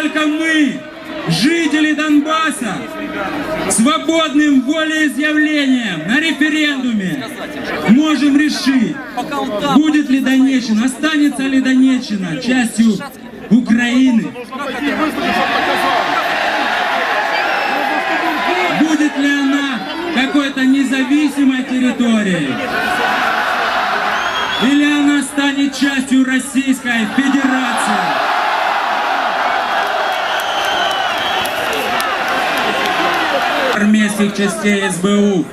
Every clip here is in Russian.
только мы, жители Донбасса, свободным волеизъявлением на референдуме можем решить, будет ли Донеччина, останется ли Донеччина частью Украины, будет ли она какой-то независимой территорией, или она станет частью Российской Федерации. Армейских частей СБУ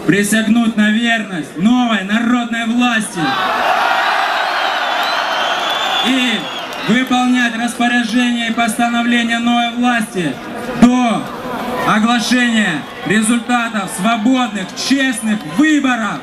присягнуть на верность новой народной власти и выполнять распоряжения и постановления новой власти до оглашения результатов свободных, честных выборов.